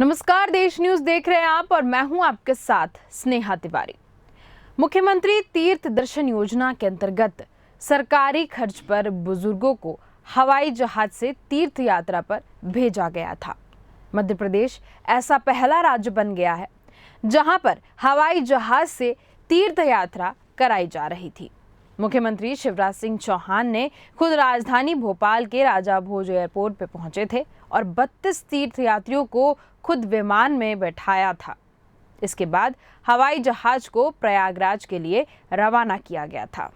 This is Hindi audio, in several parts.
नमस्कार, देश न्यूज देख रहे हैं आप और मैं हूं आपके साथ स्नेहा तिवारी। मुख्यमंत्री तीर्थ दर्शन योजना के अंतर्गत सरकारी खर्च पर बुजुर्गों को हवाई जहाज से तीर्थ यात्रा पर भेजा गया था। मध्य प्रदेश ऐसा पहला राज्य बन गया है जहां पर हवाई जहाज से तीर्थ यात्रा कराई जा रही थी। मुख्यमंत्री शिवराज सिंह चौहान ने खुद राजधानी भोपाल के राजा भोज एयरपोर्ट पर पहुंचे थे और 32 तीर्थ यात्रियों को खुद विमान में बैठाया था। इसके बाद हवाई जहाज को प्रयागराज के लिए रवाना किया गया था।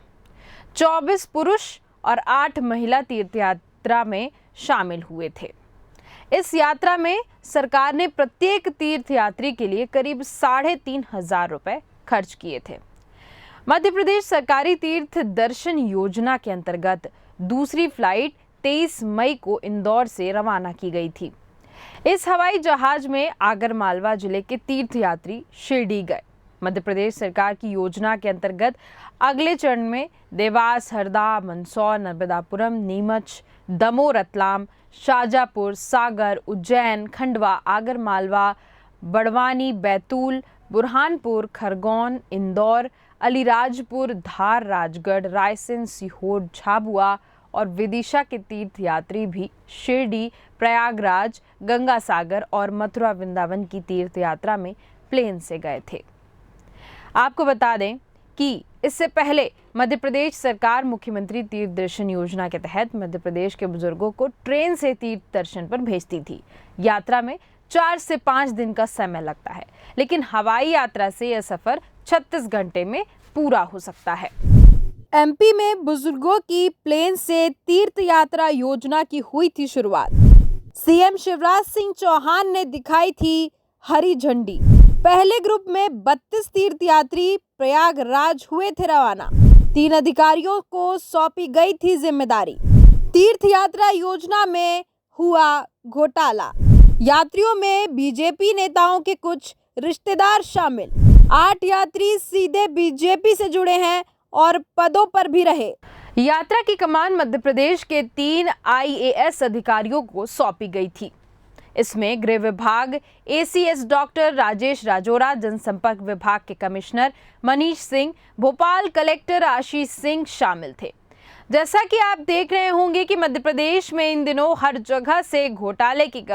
24 पुरुष और 8 महिला तीर्थ यात्रा में शामिल हुए थे। इस यात्रा में सरकार ने प्रत्येक तीर्थ यात्री के लिए करीब 3,500 रुपए खर्च किए थे। मध्य प्रदेश सरकारी तीर्थ दर्शन योजना के अंतर्गत दूसरी फ्लाइट 23 मई को इंदौर से रवाना की गई थी। इस हवाई जहाज में आगरमालवा जिले के तीर्थ यात्री शिरडी गए। मध्य प्रदेश सरकार की योजना के अंतर्गत अगले चरण में देवास, हरदा, मंदसौर, नर्मदापुरम, नीमच, दमोह, रतलाम, शाजापुर, सागर, उज्जैन, खंडवा, आगरमालवा, बड़वानी, बैतूल, बुरहानपुर, खरगोन, इंदौर, अलीराजपुर, धार, राजगढ़, रायसेन, सीहोर, झाबुआ और विदिशा के तीर्थ यात्री भी शिरडी, प्रयागराज, गंगा सागर और मथुरा वृंदावन की तीर्थ यात्रा में प्लेन से गए थे। आपको बता दें कि इससे पहले मध्य प्रदेश सरकार मुख्यमंत्री तीर्थ दर्शन योजना के तहत मध्य प्रदेश के बुजुर्गों को ट्रेन से तीर्थ दर्शन पर भेजती थी। यात्रा में 4 से 5 दिन का समय लगता है, लेकिन हवाई यात्रा से यह सफर 36 घंटे में पूरा हो सकता है। एमपी में बुजुर्गों की प्लेन से तीर्थ यात्रा योजना की हुई थी शुरुआत। सीएम शिवराज सिंह चौहान ने दिखाई थी हरी झंडी। पहले ग्रुप में 32 तीर्थ यात्री प्रयागराज हुए थे रवाना। 3 अधिकारियों को सौंपी गई थी जिम्मेदारी। तीर्थ यात्रा योजना में हुआ घोटाला। यात्रियों में बीजेपी नेताओं के कुछ रिश्तेदार शामिल। 8 यात्री सीधे बीजेपी से जुड़े हैं और पदों पर भी रहे। यात्रा की कमान मध्य प्रदेश के 3 आईएएस अधिकारियों को सौंपी गई थी। इसमें गृह विभाग एसीएस डॉक्टर राजेश राजौरा, जनसंपर्क विभाग के कमिश्नर मनीष सिंह, भोपाल कलेक्टर आशीष सिंह शामिल थे। जैसा कि आप देख रहे होंगे कि मध्य प्रदेश में इन दिनों हर जगह से घोटाले की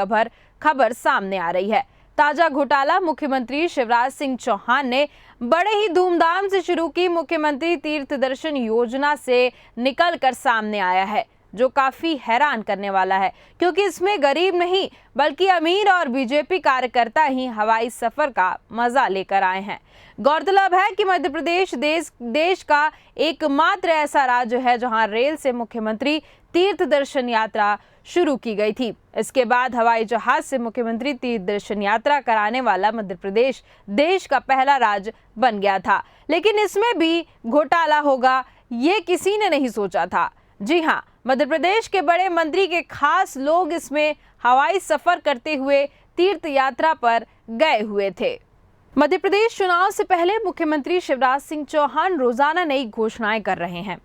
खबर सामने आ रही है। ताजा घोटाला मुख्यमंत्री शिवराज सिंह चौहान ने बड़े ही धूमधाम से शुरू की मुख्यमंत्री तीर्थ दर्शन योजना से निकलकर सामने आया है, जो काफी हैरान करने वाला है, क्योंकि इसमें गरीब नहीं बल्कि अमीर और बीजेपी कार्यकर्ता ही हवाई सफर का मजा लेकर आए हैं। गौरतलब है कि मध्य प्रदेश देश का एकमात्र ऐसा राज्य है जहां रेल से मुख्यमंत्री तीर्थ दर्शन यात्रा शुरू की गई थी। इसके बाद हवाई जहाज से मुख्यमंत्री तीर्थ दर्शन यात्रा कराने वाला मध्य प्रदेश देश का पहला राज्य बन गया था। लेकिन इसमें भी घोटाला होगा, ये किसी ने नहीं सोचा था। जी हाँ, मध्य प्रदेश के बड़े मंत्री के खास लोग इसमें हवाई सफर करते हुए तीर्थ यात्रा पर गए हुए थे। मध्य प्रदेश चुनाव से पहले मुख्यमंत्री शिवराज सिंह चौहान रोजाना नई घोषणाएं कर रहे हैं।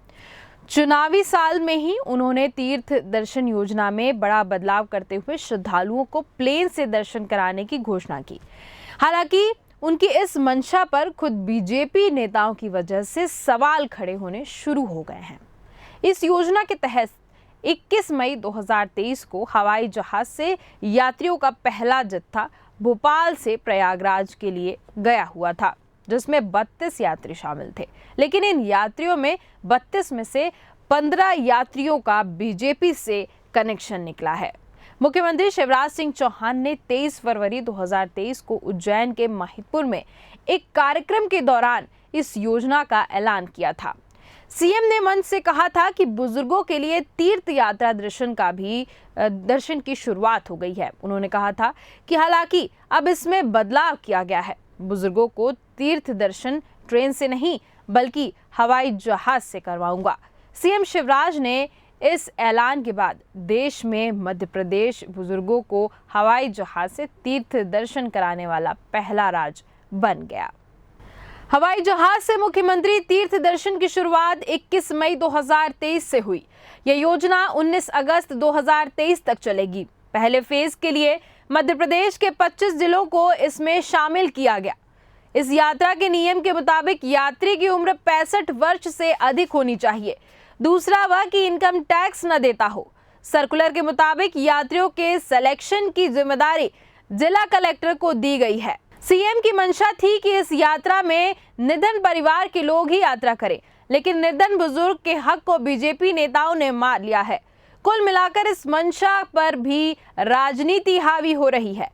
चुनावी साल में ही उन्होंने तीर्थ दर्शन योजना में बड़ा बदलाव करते हुए श्रद्धालुओं को प्लेन से दर्शन कराने की घोषणा की। हालांकि उनकी इस मंशा पर खुद बीजेपी नेताओं की वजह से सवाल खड़े होने शुरू हो गए हैं। इस योजना के तहत 21 मई 2023 को हवाई जहाज से यात्रियों का पहला जत्था भोपाल से प्रयागराज के लिए गया हुआ था, जिसमें 32 यात्री शामिल थे। लेकिन इन यात्रियों में 32 में से 15 यात्रियों का बीजेपी से कनेक्शन निकला है। मुख्यमंत्री शिवराज सिंह चौहान ने 23 फरवरी 2023 को उज्जैन के महिदपुर में एक कार्यक्रम के दौरान इस योजना का ऐलान किया था। सीएम ने मंच से कहा था कि बुजुर्गों के लिए तीर्थ यात्रा दर्शन की शुरुआत हो गई है। उन्होंने कहा था कि हालांकि अब इसमें बदलाव किया गया है। बुजुर्गों को तीर्थ दर्शन ट्रेन से नहीं बल्कि हवाई जहाज से करवाऊंगा। सीएम शिवराज ने इस ऐलान के बाद देश में मध्य प्रदेश बुजुर्गों को हवाई जहाज से तीर्थ दर्शन कराने वाला पहला राज्य बन गया। हवाई जहाज से मुख्यमंत्री तीर्थ दर्शन की शुरुआत 21 मई 2023 से हुई। यह योजना 19 अगस्त 2023 तक चलेगी। पहले फेज के लिए मध्य प्रदेश के 25 जिलों को इसमें शामिल किया गया। इस यात्रा के नियम के मुताबिक यात्री की उम्र 65 वर्ष से अधिक होनी चाहिए। दूसरा, वह कि इनकम टैक्स न देता हो। सर्कुलर के मुताबिक यात्रियों के सिलेक्शन की जिम्मेदारी जिला कलेक्टर को दी गई है। सीएम की मंशा थी कि इस यात्रा में निर्धन परिवार के लोग ही यात्रा करें, लेकिन निर्धन बुजुर्ग के हक को बीजेपी नेताओं ने मार लिया है। कुल मिलाकर इस मंशा पर भी राजनीति हावी हो रही है।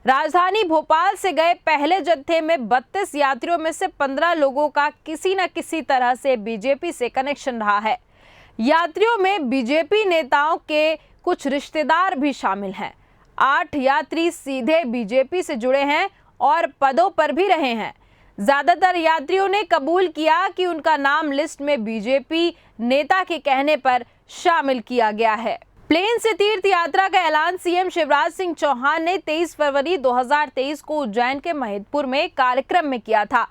राजधानी भोपाल से गए पहले जत्थे में 32 यात्रियों में से 15 लोगों का किसी न किसी तरह से बीजेपी से कनेक्शन रहा है। यात्रियों में बीजेपी नेताओं के कुछ रिश्तेदार भी शामिल हैं। 8 यात्री सीधे बीजेपी से जुड़े हैं और पदों पर भी रहे हैं। ज्यादातर यात्रियों ने कबूल किया कि उनका नाम लिस्ट में बीजेपी नेता के कहने पर शामिल किया गया है। प्लेन से तीर्थ यात्रा का ऐलान सीएम शिवराज सिंह चौहान ने 23 फरवरी 2023 को उज्जैन के महिदपुर में कार्यक्रम में किया था।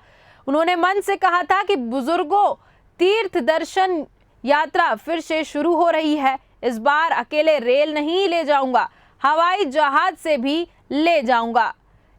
उन्होंने मन से कहा था कि बुजुर्गों तीर्थ दर्शन यात्रा फिर से शुरू हो रही है। इस बार अकेले रेल नहीं ले जाऊंगा, हवाई जहाज से भी ले जाऊंगा।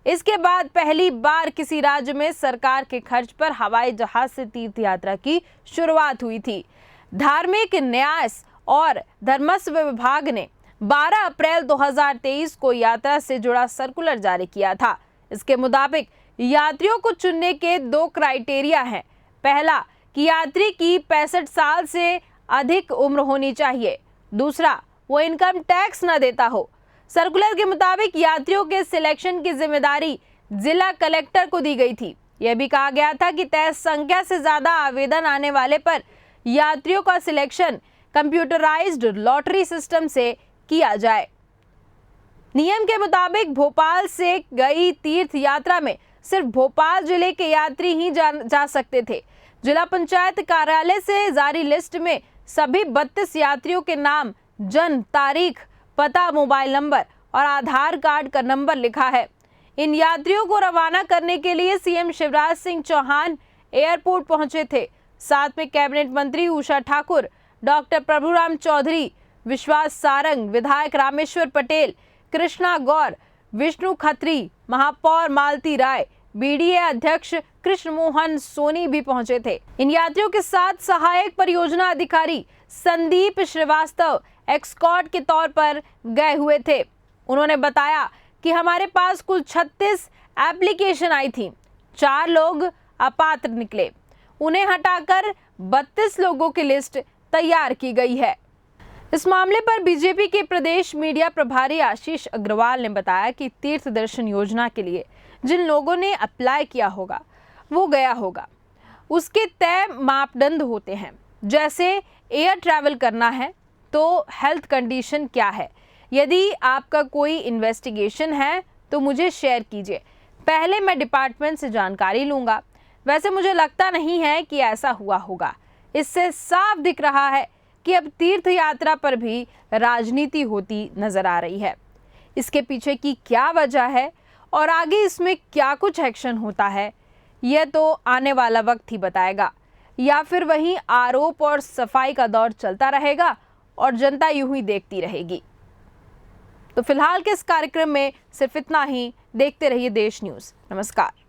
इसके बाद पहली बार किसी राज्य में सरकार के खर्च पर हवाई जहाज से तीर्थ यात्रा की शुरुआत हुई थी। धार्मिक न्यास और धर्मस्व विभाग ने 12 अप्रैल 2023 को यात्रा से जुड़ा सर्कुलर जारी किया था। इसके मुताबिक यात्रियों को चुनने के 2 क्राइटेरिया हैं। पहला कि यात्री की 65 साल से अधिक उम्र होनी चाहिए। दूसरा, वो इनकम टैक्स न देता हो। सर्कुलर के मुताबिक यात्रियों के सिलेक्शन की जिम्मेदारी जिला कलेक्टर को दी गई थी। यह भी कहा गया था कि तय संख्या से ज्यादा आवेदन आने वाले पर यात्रियों का सिलेक्शन कंप्यूटराइज्ड लॉटरी सिस्टम से किया जाए। नियम के मुताबिक भोपाल से गई तीर्थ यात्रा में सिर्फ भोपाल जिले के यात्री ही जा सकते थे। जिला पंचायत कार्यालय से जारी लिस्ट में सभी 32 यात्रियों के नाम, जन्म तारीख, पता, मोबाइल नंबर और आधार कार्ड का नंबर लिखा है। इन यात्रियों को रवाना करने के लिए सीएम शिवराज सिंह चौहान एयरपोर्ट पहुंचे थे। साथ में कैबिनेट मंत्री उषा ठाकुर, डॉक्टर प्रभुराम चौधरी, विश्वास सारंग, विधायक रामेश्वर पटेल, कृष्णा गौर, विष्णु खत्री, महापौर मालती राय, बीडीए अध्यक्ष कृष्ण मोहन सोनी भी पहुंचे थे। इन यात्रियों के साथ सहायक परियोजना अधिकारी संदीप श्रीवास्तव एस्कॉर्ट के तौर पर गए हुए थे। उन्होंने बताया कि हमारे पास कुल 36 एप्लीकेशन आई थी। 4 लोग अपात्र निकले। उन्हें हटाकर 32 लोगों की लिस्ट तैयार की गई है। इस मामले पर बीजेपी के प्रदेश मीडिया प्रभारी आशीष अग्रवाल ने बताया कि तीर्थ दर्शन योजना के लिए जिन लोगों ने अप्लाई किया होगा वो गया होगा। उसके तय मापदंड होते हैं, जैसे एयर ट्रैवल करना है तो हेल्थ कंडीशन क्या है। यदि आपका कोई इन्वेस्टिगेशन है तो मुझे शेयर कीजिए, पहले मैं डिपार्टमेंट से जानकारी लूँगा। वैसे मुझे लगता नहीं है कि ऐसा हुआ होगा। इससे साफ दिख रहा है कि अब तीर्थ यात्रा पर भी राजनीति होती नजर आ रही है। इसके पीछे की क्या वजह है और आगे इसमें क्या कुछ एक्शन होता है, यह तो आने वाला वक्त ही बताएगा। या फिर वहीं आरोप और सफाई का दौर चलता रहेगा और जनता यूं ही देखती रहेगी। तो फिलहाल के इस कार्यक्रम में सिर्फ इतना ही। देखते रहिए देश न्यूज़। नमस्कार।